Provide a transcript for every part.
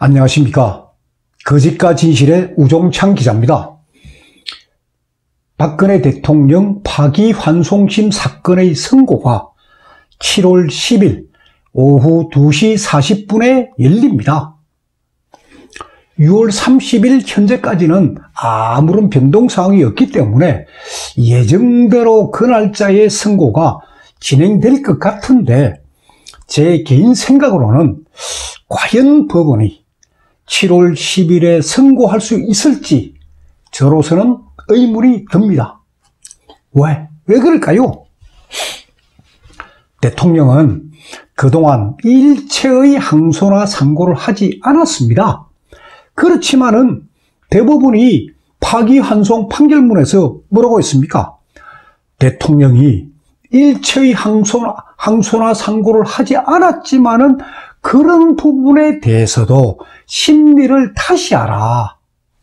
안녕하십니까. 거짓과 진실의 우종창 기자입니다. 박근혜 대통령 파기환송심 사건의 선고가 7월 10일 오후 2시 40분에 열립니다. 6월 30일 현재까지는 아무런 변동사항이 없기 때문에 예정대로 그 날짜의 선고가 진행될 것 같은데, 제 개인 생각으로는 과연 법원이 7월 10일에 선고할 수 있을지 저로서는 의문이 듭니다. 왜 그럴까요? 대통령은 그동안 일체의 항소나 상고를 하지 않았습니다. 그렇지만은 대법원이 파기환송 판결문에서 뭐라고 했습니까? 대통령이 일체의 항소나 상고를 하지 않았지만은 그런 부분에 대해서도 심리를 다시 하라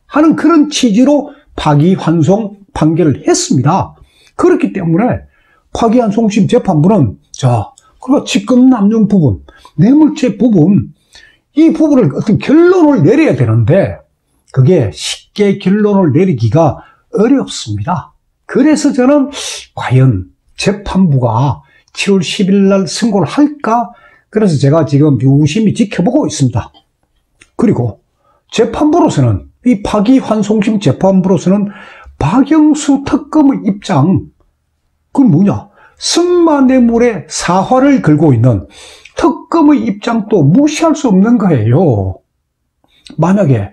하는 그런 취지로 파기환송 판결을 했습니다. 그렇기 때문에 파기환송심 재판부는 그리고 직권남용 부분, 뇌물죄 부분, 이 부분을 어떤 결론을 내려야 되는데 그게 쉽게 결론을 내리기가 어렵습니다. 그래서 저는 과연 재판부가 7월 10일 날 선고를 할까? 그래서 제가 지금 유심히 지켜보고 있습니다. 그리고 재판부로서는, 이 파기환송심 재판부로서는 박영수 특검의 입장, 그건 뭐냐? 승마뇌물의 사활을 걸고 있는 특검의 입장도 무시할 수 없는 거예요. 만약에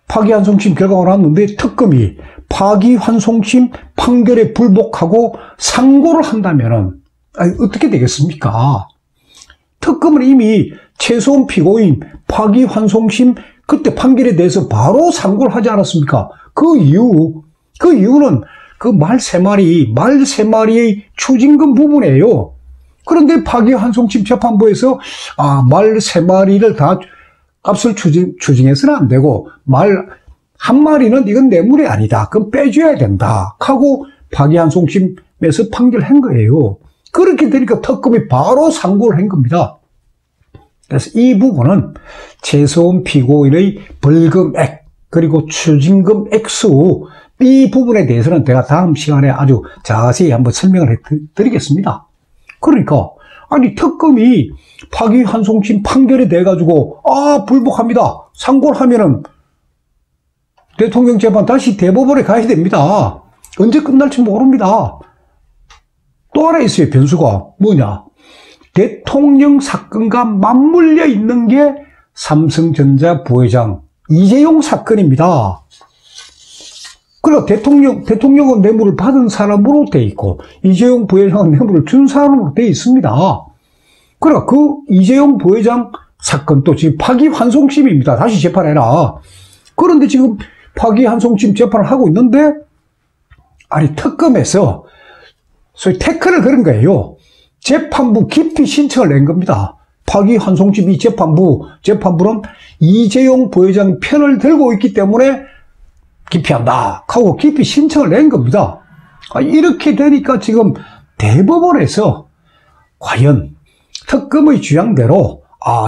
파기환송심 결과가 나왔는데 특검이 파기환송심 판결에 불복하고 상고를 한다면은 어떻게 되겠습니까? 특검은 이미 최소한 피고인 파기환송심 그때 판결에 대해서 바로 상고를 하지 않았습니까? 그 이유는 그 말 세 마리의 추징금 부분이에요. 그런데 파기환송심 재판부에서 말 세 마리를 다 값을 추징해서는 안 되고 말 한 마리는 이건 뇌물이 아니다, 그럼 빼줘야 된다 하고 파기환송심에서 판결한 거예요. 그렇게 되니까 특검이 바로 상고를 한 겁니다. 그래서 이 부분은 최소한 피고인의 벌금액 그리고 추징금 액수, 이 부분에 대해서는 제가 다음 시간에 아주 자세히 한번 설명을 해드리겠습니다. 그러니까 특검이 파기환송심 판결에 대해 가지고 불복합니다, 상고를 하면은 대통령 재판 다시 대법원에 가야 됩니다. 언제 끝날지 모릅니다. 또 하나 있어요. 변수가 뭐냐? 대통령 사건과 맞물려 있는 게 삼성전자 부회장 이재용 사건입니다. 그러니까 대통령은 뇌물을 받은 사람으로 돼 있고 이재용 부회장은 뇌물을 준 사람으로 돼 있습니다. 그러니까 그 이재용 부회장 사건도 지금 파기환송심입니다. 다시 재판해라. 그런데 지금 파기환송심 재판을 하고 있는데 특검에서 소위 태클을 걸은 거예요. 재판부 기피 신청을 낸 겁니다. 파기환송심 이 재판부는 이재용 부회장 편을 들고 있기 때문에 기피한다 하고 기피 신청을 낸 겁니다. 이렇게 되니까 지금 대법원에서 과연 특검의 주장대로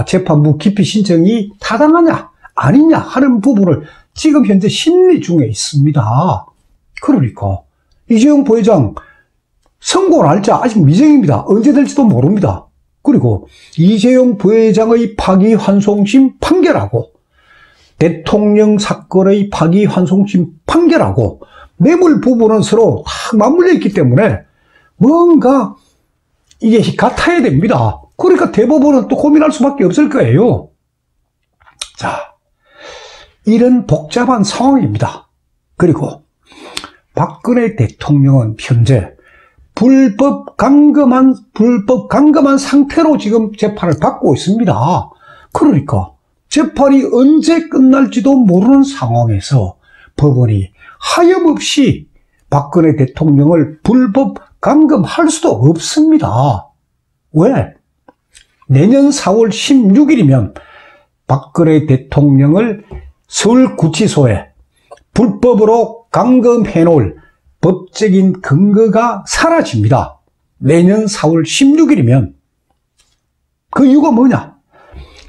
재판부 기피 신청이 타당하냐 아니냐 하는 부분을 지금 현재 심리 중에 있습니다. 그러니까 이재용 부회장 선고 날짜 아직 미정입니다. 언제 될지도 모릅니다. 그리고 이재용 부회장의 파기환송심 판결하고 대통령 사건의 파기환송심 판결하고 뇌물 부분은 서로 다 맞물려 있기 때문에 뭔가 이게 같아야 됩니다. 그러니까 대법원은 또 고민할 수밖에 없을 거예요. 이런 복잡한 상황입니다. 그리고 박근혜 대통령은 현재 불법 강금한 상태로 지금 재판을 받고 있습니다. 그러니까 재판이 언제 끝날지도 모르는 상황에서 법원이 하염없이 박근혜 대통령을 불법 감금할 수도 없습니다. 왜? 내년 4월 16일이면 박근혜 대통령을 서울구치소에 불법으로 감금해놓을 법적인 근거가 사라집니다. 내년 4월 16일이면. 그 이유가 뭐냐?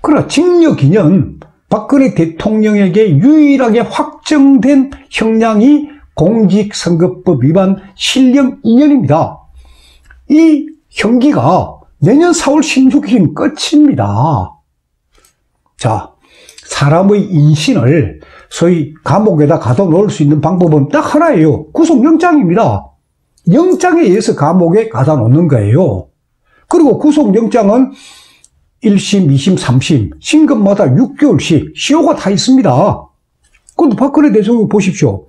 그러나 징역 2년, 박근혜 대통령에게 유일하게 확정된 형량이 공직선거법 위반 실형 2년입니다. 이 형기가 내년 4월 16일이면 끝입니다. 자, 사람의 인신을 소위 감옥에다 가둬놓을 수 있는 방법은 딱 하나예요. 구속영장입니다. 영장에 의해서 감옥에 가둬놓는 거예요. 그리고 구속영장은 1심, 2심, 3심, 심급마다 6개월씩 시효가 다 있습니다. 그런데 박근혜 대통령 보십시오.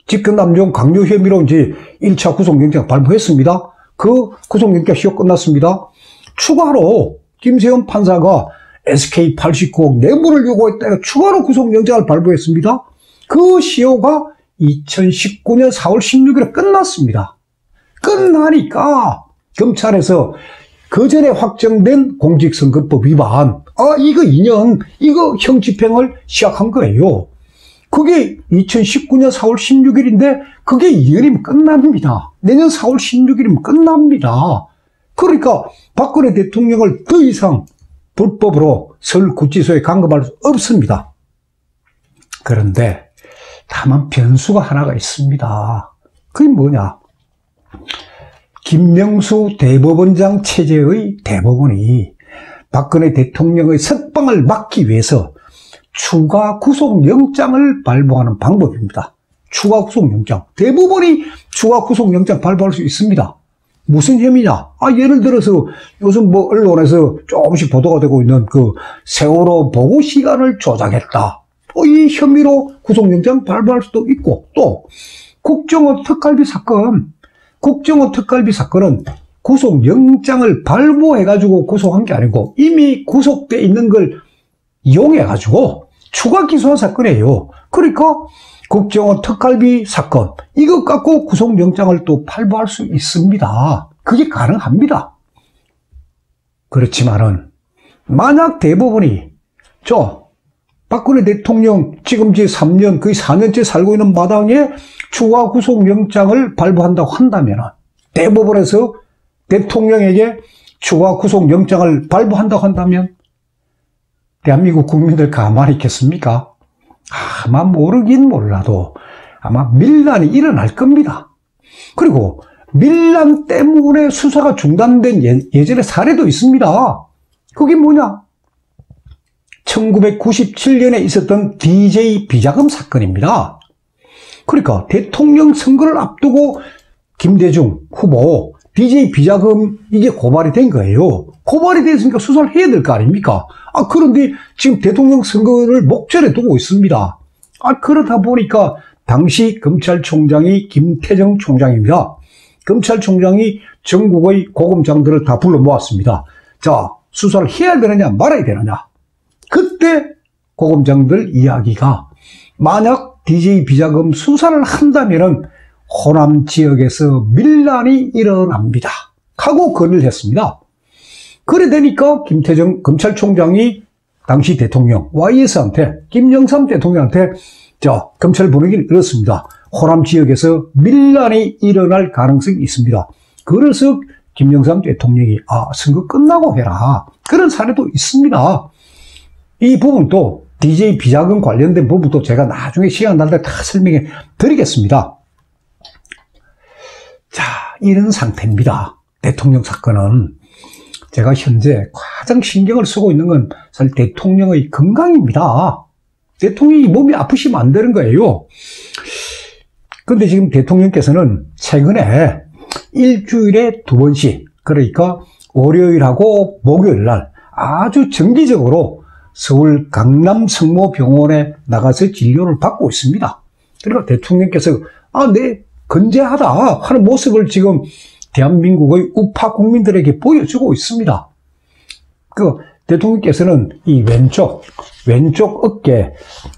직권남용 강요 혐의로 이제 1차 구속영장 발부했습니다. 그 구속영장 시효 끝났습니다. 추가로 김세현 판사가 SK89억 뇌물을 요구했다가 추가로 구속영장을 발부했습니다. 그 시효가 2019년 4월 16일에 끝났습니다. 끝나니까 검찰에서 그 전에 확정된 공직선거법 위반, 이거 2년, 이거 형 집행을 시작한 거예요. 그게 2019년 4월 16일인데 그게 2년이면 끝납니다. 내년 4월 16일이면 끝납니다. 그러니까 박근혜 대통령을 더 이상 불법으로 서울구치소에 감금할 수 없습니다. 그런데 다만 변수가 하나가 있습니다. 그게 뭐냐? 김명수 대법원장 체제의 대법원이 박근혜 대통령의 석방을 막기 위해서 추가 구속영장을 발부하는 방법입니다. 추가 구속영장. 대법원이 추가 구속영장 발부할 수 있습니다. 무슨 혐의냐? 예를 들어서 요즘 뭐 언론에서 조금씩 보도가 되고 있는 그 세월호 보고 시간을 조작했다. 이 혐의로 구속영장 발부할 수도 있고, 또 국정원 특활비 사건. 국정원 특활비 사건은 구속영장을 발부해가지고 구속한 게 아니고 이미 구속돼 있는 걸 이용해가지고 추가 기소한 사건이에요. 그러니까 국정원 특활비 사건, 이것 갖고 구속영장을 또 발부할 수 있습니다. 그게 가능합니다. 그렇지만은 만약 대법원이 박근혜 대통령 지금 이제 3년, 거의 4년째 살고 있는 마당에 추가 구속영장을 발부한다고 한다면, 대법원에서 대통령에게 추가 구속영장을 발부한다고 한다면, 대한민국 국민들 가만히 있겠습니까? 아마 모르긴 몰라도 아마 밀란이 일어날 겁니다. 그리고 밀란 때문에 수사가 중단된 예전의 사례도 있습니다. 그게 뭐냐? 1997년에 있었던 DJ 비자금 사건입니다. 그러니까 대통령 선거를 앞두고 김대중 후보 DJ 비자금 이게 고발이 된 거예요. 고발이 됐으니까 수사를 해야 될 거 아닙니까? 그런데 지금 대통령 선거를 목전에 두고 있습니다. 그러다 보니까 당시 검찰총장이 김태정 총장입니다. 검찰총장이 전국의 고검장들을 다 불러 모았습니다. 자, 수사를 해야 되느냐 말아야 되느냐. 그때 고검장들 이야기가 만약 DJ 비자금 수사를 한다면은 호남 지역에서 밀란이 일어납니다. 하고 건의를 했습니다. 그래 되니까 김태정 검찰총장이 당시 대통령 YS한테 김영삼 대통령한테 검찰 분위기를 이렇습니다. 호남 지역에서 밀란이 일어날 가능성이 있습니다. 그래서 김영삼 대통령이 선거 끝나고 해라. 그런 사례도 있습니다. 이 부분도 DJ 비자금 관련된 부분도 제가 나중에 시간 날 때 다 설명해 드리겠습니다. 자, 이런 상태입니다. 대통령 사건은 제가 현재 가장 신경을 쓰고 있는 건 사실 대통령의 건강입니다. 대통령이 몸이 아프시면 안 되는 거예요. 그런데 지금 대통령께서는 최근에 일주일에 2번씩, 그러니까 월요일하고 목요일 날 아주 정기적으로 서울 강남 성모병원에 나가서 진료를 받고 있습니다. 그러니까 대통령께서 네, 건재하다 하는 모습을 지금 대한민국의 우파 국민들에게 보여주고 있습니다. 대통령께서는 이 왼쪽 어깨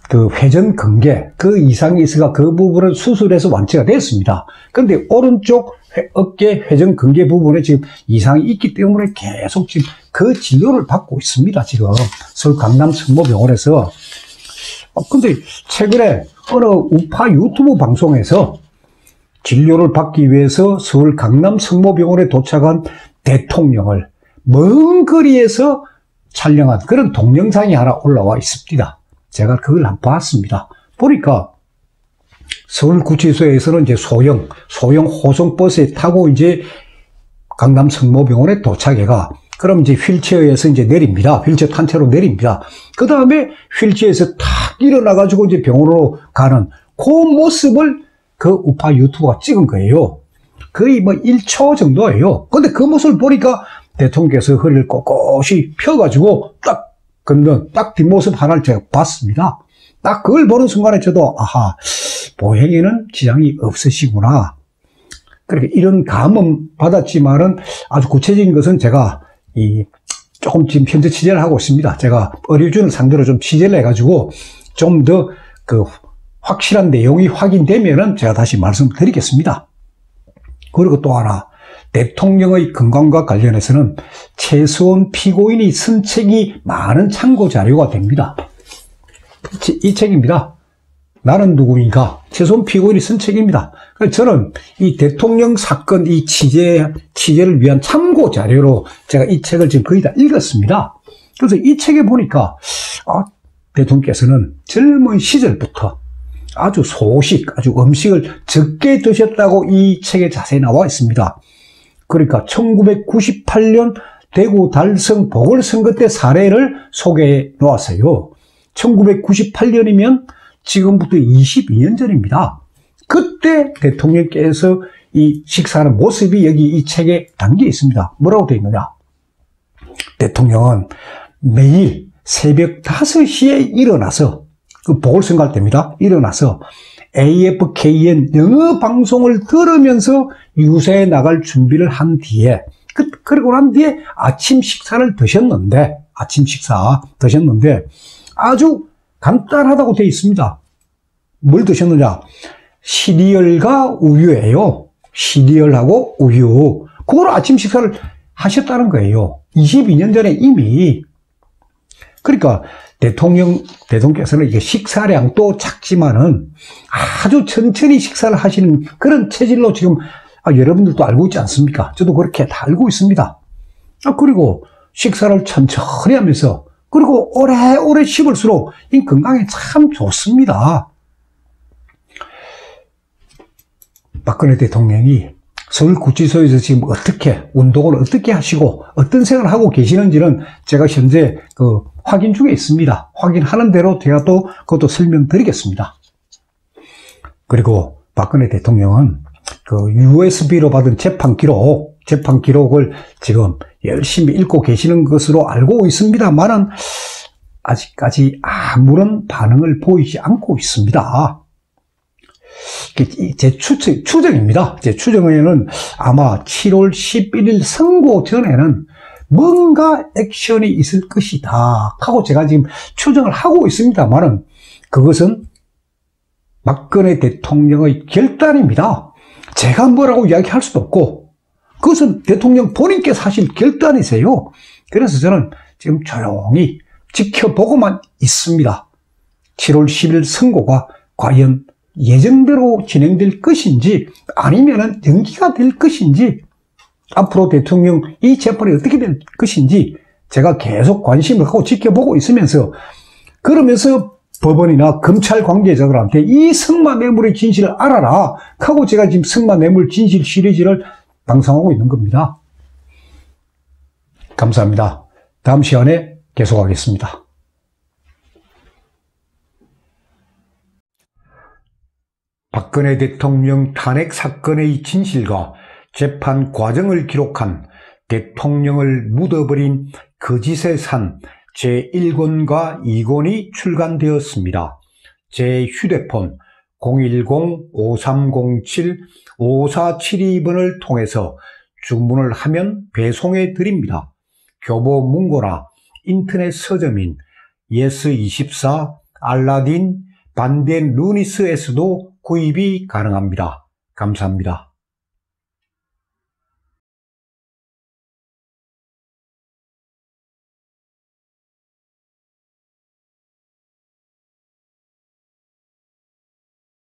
그 회전 근개 그 이상이 있어가 그 부분을 수술해서 완치가 됐습니다. 그런데 오른쪽 어깨 회전 근개 부분에 지금 이상이 있기 때문에 계속 지금 그 진료를 받고 있습니다. 지금 서울 강남 성모병원에서. 근데 최근에 어느 우파 유튜브 방송에서 진료를 받기 위해서 서울 강남 성모병원에 도착한 대통령을 먼 거리에서 촬영한 그런 동영상이 하나 올라와 있습니다. 제가 그걸 한번 봤습니다. 보니까 서울구치소에서는 이제 소형 호송버스에 타고 이제 강남 성모병원에 도착해가 그럼 이제 휠체어에서 이제 내립니다. 휠체어 탄 채로 내립니다. 그 다음에 휠체어에서 탁 일어나가지고 이제 병원으로 가는 그 모습을 그 우파 유튜버가 찍은 거예요. 거의 뭐 1초 정도예요. 근데 그 모습을 보니까 대통령께서 허리를 꼿꼿이 펴가지고 딱 걷는 딱 뒷모습 하나를 제가 봤습니다. 딱 그걸 보는 순간에 저도 아하, 보행에는 지장이 없으시구나. 그렇게 이런 감은 받았지만은 아주 구체적인 것은 제가 조금 지금 현재 취재를 하고 있습니다. 제가 의료진을 상대로 좀 취재를 해가지고 좀 더 그 확실한 내용이 확인되면은 제가 다시 말씀드리겠습니다. 그리고 또 하나, 대통령의 건강과 관련해서는 최수원 피고인이 쓴 책이 많은 참고 자료가 됩니다. 이 책입니다. 나는 누구인가? 최수원 피고인이 쓴 책입니다. 저는 이 대통령 사건 이 취재를 위한 참고 자료로 제가 이 책을 지금 거의 다 읽었습니다. 그래서 이 책에 보니까 대통령께서는 젊은 시절부터 아주 아주 음식을 적게 드셨다고 이 책에 자세히 나와 있습니다. 그러니까 1998년 대구 달성 보궐선거 때 사례를 소개해 놓았어요. 1998년이면 지금부터 22년 전입니다. 그때 대통령께서 이 식사하는 모습이 여기 이 책에 담겨 있습니다. 뭐라고 되어 있느냐? 대통령은 매일 새벽 5시에 일어나서, 그 보궐선거 할 때입니다. 일어나서 AFKN 영어 방송을 들으면서 유세에 나갈 준비를 한 뒤에, 그리고 난 뒤에 아침 식사 드셨는데 아주 간단하다고 되어 있습니다. 뭘 드셨느냐? 시리얼과 우유예요. 시리얼하고 우유. 그걸 아침 식사를 하셨다는 거예요. 22년 전에 이미. 그러니까 대통령께서는 이게 식사량도 작지만은 아주 천천히 식사를 하시는 그런 체질로 지금 여러분들도 알고 있지 않습니까? 저도 그렇게 다 알고 있습니다. 그리고 식사를 천천히 하면서, 그리고 오래오래 씹을수록 이 건강에 참 좋습니다. 박근혜 대통령이 서울구치소에서 지금 운동을 어떻게 하시고 어떤 생활을 하고 계시는지는 제가 현재 확인 중에 있습니다. 확인하는 대로 제가 또 그것도 설명드리겠습니다. 그리고 박근혜 대통령은 USB로 받은 재판 기록을 지금 열심히 읽고 계시는 것으로 알고 있습니다만은 아직까지 아무런 반응을 보이지 않고 있습니다. 제 추정입니다. 제 추정에는 아마 7월 11일 선고 전에는 뭔가 액션이 있을 것이다 하고 제가 지금 추정을 하고 있습니다만은 그것은 박근혜 대통령의 결단입니다. 제가 뭐라고 이야기할 수도 없고 그것은 대통령 본인께서 하실 결단이세요. 그래서 저는 지금 조용히 지켜보고만 있습니다. 7월 10일 선고가 과연 예정대로 진행될 것인지 아니면은 연기가 될 것인지, 앞으로 대통령 이 재판이 어떻게 될 것인지 제가 계속 관심을 갖고 지켜보고 있으면서, 그러면서 법원이나 검찰 관계자들한테 이 승마뇌물의 진실을 알아라 하고 제가 지금 승마뇌물 진실 시리즈를 방송하고 있는 겁니다. 감사합니다. 다음 시간에 계속하겠습니다. 박근혜 대통령 탄핵 사건의 진실과 재판 과정을 기록한 대통령을 묻어버린 거짓의 산 제1권과 2권이 출간되었습니다. 제 휴대폰 010-5307-5472번을 통해서 주문을 하면 배송해 드립니다. 교보 문고나 인터넷 서점인 예스24, 알라딘, 반덴 루니스에서도 구입이 가능합니다. 감사합니다.